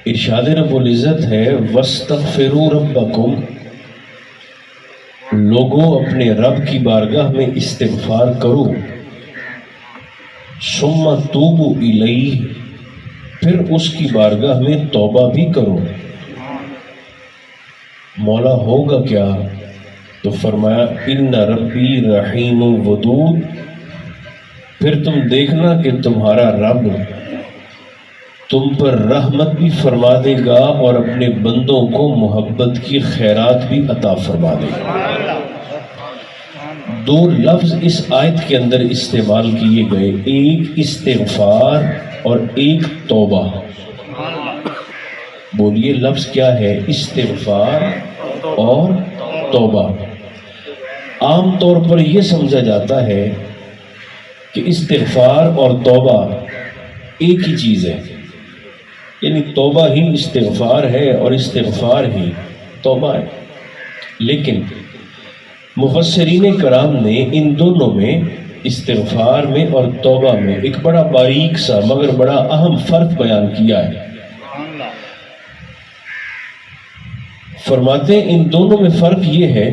ارشاد رب العزت ہے وَاسْتَغْفِرُوا رَبَّكُمْ، لوگوں اپنے رب کی بارگاہ میں استغفار کرو، ثُمَّ تُوبُوا إِلَيْهِ، پھر اس کی بارگاہ میں توبہ بھی کرو۔ مولا ہوگا کیا؟ تو فرمایا ان ربی رحیم ودود، پھر تم دیکھنا کہ تمہارا رب تم پر رحمت بھی فرما دے گا اور اپنے بندوں کو محبت کی خیرات بھی عطا فرما دے گا۔ دو لفظ اس آیت کے اندر استعمال کیے گئے، ایک استغفار اور ایک توبہ۔ بولیے لفظ کیا ہے؟ استغفار اور توبہ۔ عام طور پر یہ سمجھا جاتا ہے کہ استغفار اور توبہ ایک ہی چیز ہے، یعنی توبہ ہی استغفار ہے اور استغفار ہی توبہ ہے، لیکن مفسرین کرام نے ان دونوں میں، استغفار میں اور توبہ میں، ایک بڑا باریک سا مگر بڑا اہم فرق بیان کیا ہے۔ فرماتے ہیں ان دونوں میں فرق یہ ہے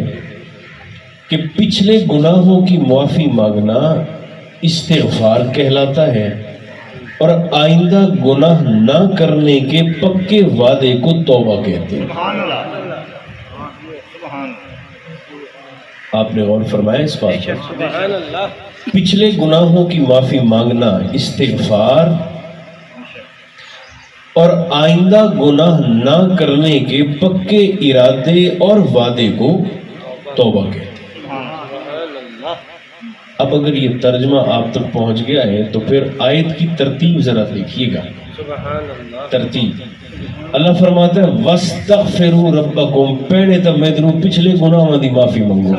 کہ پچھلے گناہوں کی معافی مانگنا استغفار کہلاتا ہے اور آئندہ گناہ نہ کرنے کے پکے وعدے کو توبہ کہتے ہیں۔ آپ نے غور فرمایا اس بات پر؟ پچھلے گناہوں کی معافی مانگنا استغفار اور آئندہ گناہ نہ کرنے کے پکے ارادے اور وعدے کو توبہ کہتے ہیں۔ اب اگر یہ ترجمہ آپ تک پہنچ گیا ہے تو پھر آیت کی ترتیب ذرا دیکھیے گا۔ ترتیب اللہ فرماتا ہے وَاسْتَغْفِرُوا رَبَّكُمْ، پہلے تو میں درو پچھلے گناہوں دی معافی مانگو،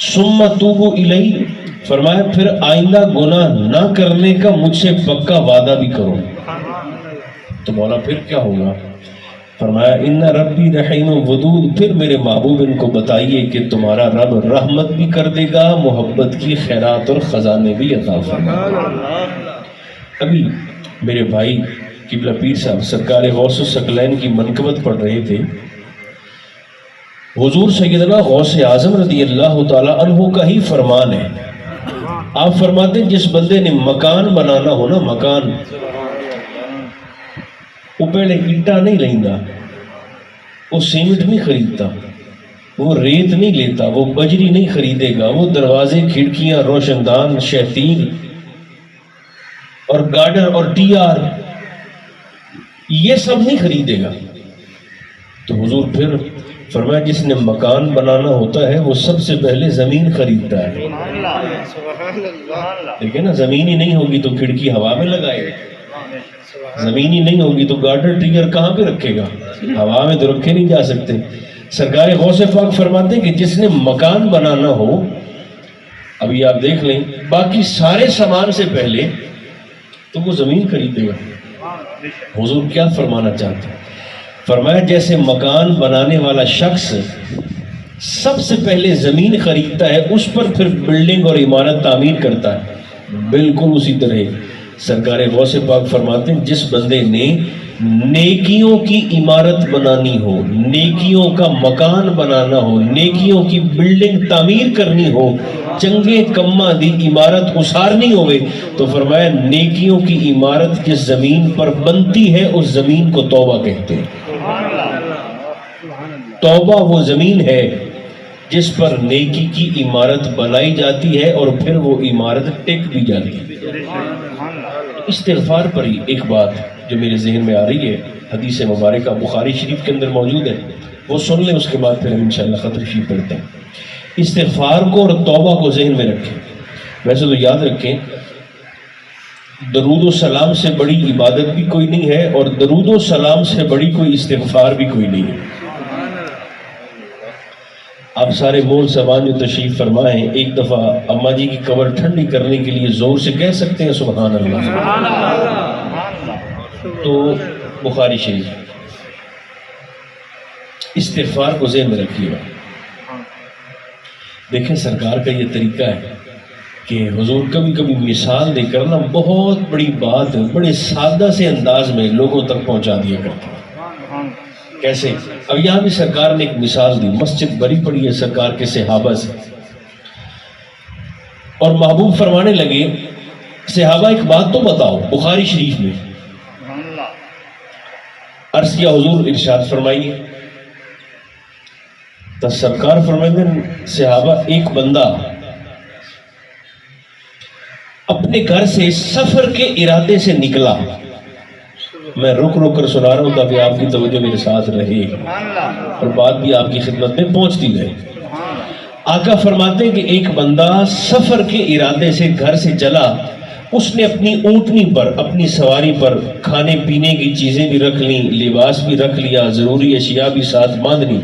ثُمَّ تُوبُوا إِلَيْهِ، فرمایا پھر آئندہ گناہ نہ کرنے کا مجھ سے پکا وعدہ بھی کرو۔ تو مولا پھر کیا ہوگا؟ فرمایا ان ربی رحیم ودود، پھر میرے محبوب ان کو بتائیے کہ تمہارا رب رحمت بھی کر دے گا، محبت کی خیرات اور خزانے بھی عطا فرمائے گا۔ ابھی میرے بھائی قبلہ پیر صاحب سرکار غوث الثقلین کی منقبت پڑھ رہے تھے۔ حضور سیدنا غوث اعظم رضی اللہ تعالی عنہ کا ہی فرمان ہے۔ آپ فرماتے ہیں جس بندے نے مکان بنانا ہو نا، مکان، وہ پہلے اٹا نہیں لیندا، وہ سیمنٹ نہیں خریدتا، وہ ریت نہیں لیتا، وہ بجری نہیں خریدے گا، وہ دروازے، کھڑکیاں، روشن دان، شیطین اور گارڈر اور ٹی آر یہ سب نہیں خریدے گا۔ تو حضور پھر فرمایا جس نے مکان بنانا ہوتا ہے وہ سب سے پہلے زمین خریدتا ہے۔ دیکھیں نا، زمین ہی نہیں ہوگی تو کھڑکی ہوا میں لگائے گا، زمین ہی نہیں ہوگی تو گارڈر ٹریگر کہاں پہ رکھے گا؟ ہوا میں تو رکھے نہیں جا سکتے۔ سرکار غوث پاک فرماتے ہیں کہ جس نے مکان بنانا ہو، ابھی آپ دیکھ لیں، باقی سارے سامان سے پہلے تو وہ زمین خریدے گا۔ حضور کیا فرمانا چاہتے ہیں؟ فرمایا جیسے مکان بنانے والا شخص سب سے پہلے زمین خریدتا ہے، اس پر پھر بلڈنگ اور عمارت تعمیر کرتا ہے، بالکل اسی طرح سرکار غوث پاک فرماتے ہیں جس بندے نے نیکیوں کی عمارت بنانی ہو، نیکیوں کا مکان بنانا ہو، نیکیوں کی بلڈنگ تعمیر کرنی ہو، چنگے کما دی عمارت اسارنی ہوئے، تو فرمایا نیکیوں کی عمارت جس زمین پر بنتی ہے اس زمین کو توبہ کہتے ہیں۔ توبہ وہ زمین ہے جس پر نیکی کی عمارت بنائی جاتی ہے اور پھر وہ عمارت ٹک بھی جاتی ہے۔ استغفار پر ہی ایک بات جو میرے ذہن میں آ رہی ہے، حدیث مبارکہ بخاری شریف کے اندر موجود ہے، وہ سن لیں، اس کے بعد پھر ہم انشاءاللہ خط تشریف پڑھتے ہیں۔ استغفار کو اور توبہ کو ذہن میں رکھیں۔ ویسے تو یاد رکھیں درود و سلام سے بڑی عبادت بھی کوئی نہیں ہے اور درود و سلام سے بڑی کوئی استغفار بھی کوئی نہیں ہے۔ آپ سارے مول سبان جو تشریف فرمائیں، ایک دفعہ اماں جی کی قبر ٹھنڈی کرنے کے لیے زور سے کہہ سکتے ہیں سبحان اللہ؟ تو بخاری شریف، استغفار کو ذہن میں رکھیے گا۔ دیکھیں سرکار کا یہ طریقہ ہے، کہ حضور کبھی کبھی مثال دے کر نا بہت بڑی بات بڑے سادہ سے انداز میں لوگوں تک پہنچا دیا کرتے ہیں. کیسے؟ اب یہاں بھی سرکار نے ایک مثال دی. مسجد بڑی پڑی ہے سرکار کے صحابہ سے، اور محبوب فرمانے لگے صحابہ ایک بات تو بتاؤ. بخاری شریف میں عرض کیا حضور ارشاد فرمائیے. تو سرکار فرمائیں صحابہ ایک بندہ اپنے گھر سے سفر کے ارادے سے نکلا. میں رک کر سنا رہا ہوں تاکہ آپ کی توجہ میرے ساتھ رہے اور بات بھی آپ کی خدمت میں پہنچتی رہے. آقا فرماتے ہیں کہ ایک بندہ سفر کے ارادے سے گھر سے چلا. اس نے اپنی اونٹنی پر، اپنی سواری پر کھانے پینے کی چیزیں بھی رکھ لیں، لباس بھی رکھ لیا، ضروری اشیاء بھی ساتھ باندھ لی.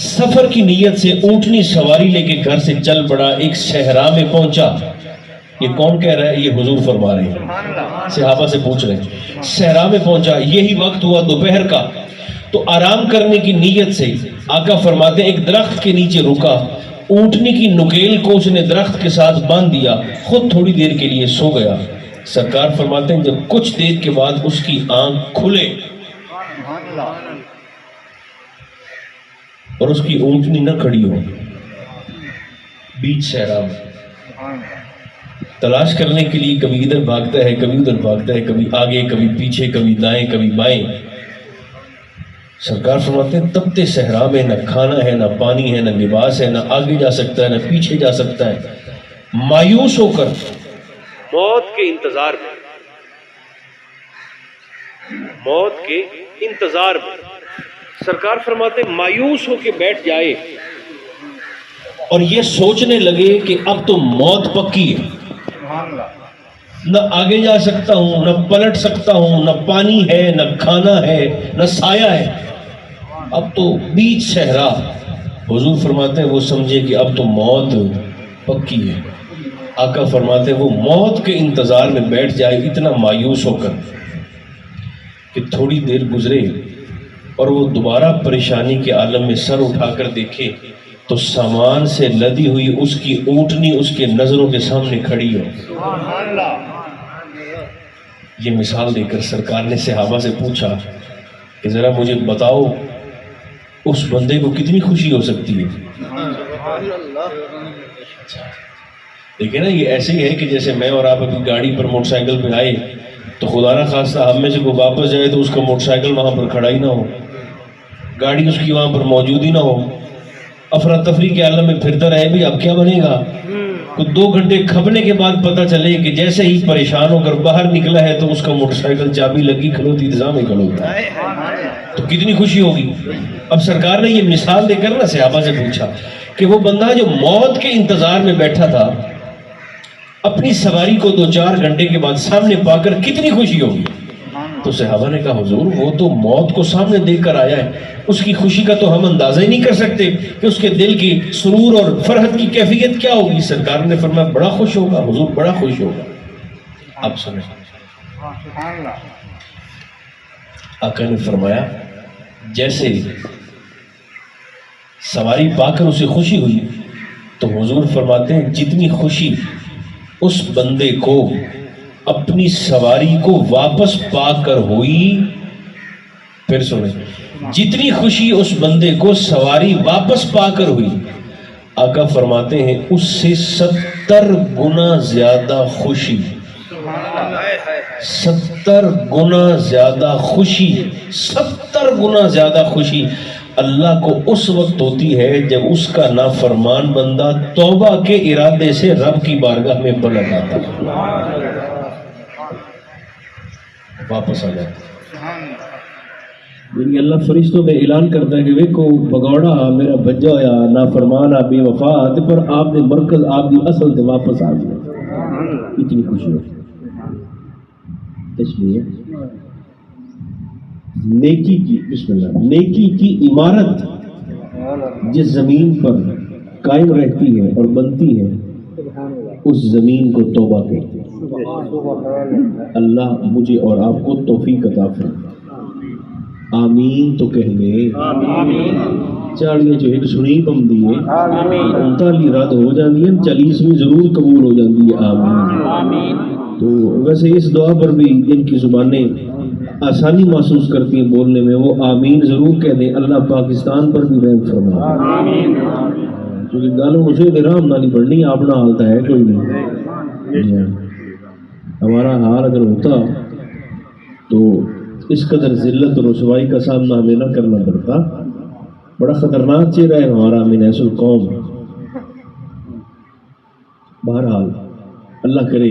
سفر کی نیت سے اونٹنی سواری لے کے گھر سے چل پڑا. ایک صحرا میں پہنچا. یہ کون کہہ رہا ہے؟ یہ حضور فرما رہے ہیں، صحابہ سے پوچھ رہے ہیں. صحرا میں پہنچا، یہی وقت ہوا دوپہر کا. تو آرام کرنے کی نیت سے آقا فرماتے ہیں ایک درخت کے نیچے رکا. اونٹنی کی نکیل کو اس نے درخت کے ساتھ باندھ دیا، خود تھوڑی دیر کے لیے سو گیا. سرکار فرماتے ہیں جب کچھ دیر کے بعد اس کی آنکھ کھلے اور اس کی اونٹنی نہ کھڑی ہو، بیچ صحرا میں تلاش کرنے کے لیے کبھی ادھر بھاگتا ہے، کبھی ادھر بھاگتا ہے، کبھی آگے کبھی پیچھے، کبھی دائیں کبھی بائیں. سرکار فرماتے ہیں تپتے صحرا میں نہ کھانا ہے، نہ پانی ہے، نہ لباس ہے، نہ آگے جا سکتا ہے، نہ پیچھے جا سکتا ہے. مایوس ہو کر موت کے انتظار میں، موت کے انتظار میں سرکار فرماتے ہیں مایوس ہو کے بیٹھ جائے اور یہ سوچنے لگے کہ اب تو موت پکی ہے. نہ آگے جا سکتا ہوں، نہ پلٹ سکتا ہوں، نہ پانی ہے، نہ کھانا ہے، نہ سایہ ہے، اب تو بیچ صحرا. حضور فرماتے ہیں وہ سمجھے کہ اب تو موت پکی ہے. آقا فرماتے ہیں وہ موت کے انتظار میں بیٹھ جائے اتنا مایوس ہو کر کہ تھوڑی دیر گزرے اور وہ دوبارہ پریشانی کے عالم میں سر اٹھا کر دیکھے تو سامان سے لدی ہوئی اس کی اونٹنی اس کے نظروں کے سامنے کھڑی ہو. یہ مثال دے کر سرکار نے صحابہ سے پوچھا کہ ذرا مجھے بتاؤ اس بندے کو کتنی خوشی ہو سکتی ہے. دیکھیں نا یہ ایسے ہی ہے کہ جیسے میں اور آپ ابھی گاڑی پر موٹر سائیکل پہ آئے تو خدا نہ خواستہ ہم میں سے کوئی واپس جائے تو اس کا موٹر سائیکل وہاں پر کھڑا ہی نہ ہو، گاڑی اس کی وہاں پر موجود ہی نہ ہو، افراتفری کے عالم میں پھرتا رہے. بھی اب کیا بنے گا؟ تو 2 گھنٹے کھپنے کے بعد پتہ چلے کہ جیسے ہی پریشان ہو کر باہر نکلا ہے تو اس کا موٹر سائیکل چابی لگی کھلوتی انتظام ہی کھلوتا ہے، تو کتنی خوشی ہوگی. اب سرکار نے یہ مثال دے کر نا صحابہ سے پوچھا کہ وہ بندہ جو موت کے انتظار میں بیٹھا تھا اپنی سواری کو 2-4 گھنٹے کے بعد سامنے پا کر کتنی خوشی ہوگی. تو صحابہ نے کہا حضور وہ تو موت کو سامنے دیکھ کر آیا ہے، اس کی خوشی کا تو ہم اندازہ ہی نہیں کر سکتے کہ اس کے دل کی سرور اور فرحت کی کیفیت کیا ہوگی. سرکار نے فرمایا بڑا خوش ہوگا حضور، بڑا خوش ہوگا. اب سنیں آقا نے فرمایا جیسے سواری پا کر اسے خوشی ہوئی تو حضور فرماتے ہیں جتنی خوشی اس بندے کو اپنی سواری کو واپس پا کر ہوئی، پھر سنیں جتنی خوشی اس بندے کو سواری واپس پا کر ہوئی، آقا فرماتے ہیں اس سے 70 گنا زیادہ خوشی، 70 گنا زیادہ خوشی، 70 گنا زیادہ خوشی اللہ کو اس وقت ہوتی ہے جب اس کا نافرمان بندہ توبہ کے ارادے سے رب کی بارگاہ میں پلٹ آتا ہے، واپس آ جاتا ہے. یعنی اللہ فرشتوں میں اعلان کرتا ہے کہ دیکھو بگوڑا میرا بجا ہویا نافرمانا بے وفا پر آپ نے مرکز آپ کی اصل سے واپس آ گیا. اتنی خوشی ہو. اس لیے نیکی کی بسم اللہ نیکی کی عمارت جس زمین پر قائم رہتی ہے اور بنتی ہے اس زمین کو توبہ کہتے ہیں. اللہ مجھے اور آپ کو توفیق عطا فرمائے. آمین تو کہیں گے. 40 ਚੋਂ ਇੱਕ ਸੁਣੀ پوندی ہے 39 رد ہو جاندی ہیں 40ویں ضرور قبول ہو جاندی ہے آمین تو ویسے اس دعا پر بھی جن کی زبانیں آسانی محسوس کرتی ہیں بولنے میں وہ آمین ضرور کہہ دیں اللہ پاکستان پر بھی رحم فرمائے کیونکہ گل مجھے رحم نہ نہیں پڑھنی اپنا حال تو ہے کوئی نہیں ہمارا حال اگر ہوتا تو اس قدر ذلت اور رسوائی کا سامنا ہمیں نہ کرنا پڑتا بڑا خطرناک چہرہ ہے ہمارا من حیث القوم بہرحال اللہ کرے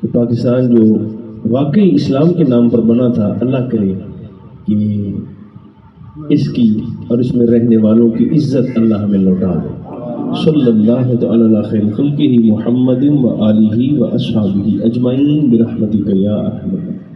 کہ پاکستان جو واقعی اسلام کے نام پر بنا تھا اللہ کرے کہ اس کی اور اس میں رہنے والوں کی عزت اللہ ہمیں لوٹا دے صلی اللہ تعالی علی خیر خلقہ محمد و آلہ و اصحابہ اجمعین برحمتک یا ارحم الراحمین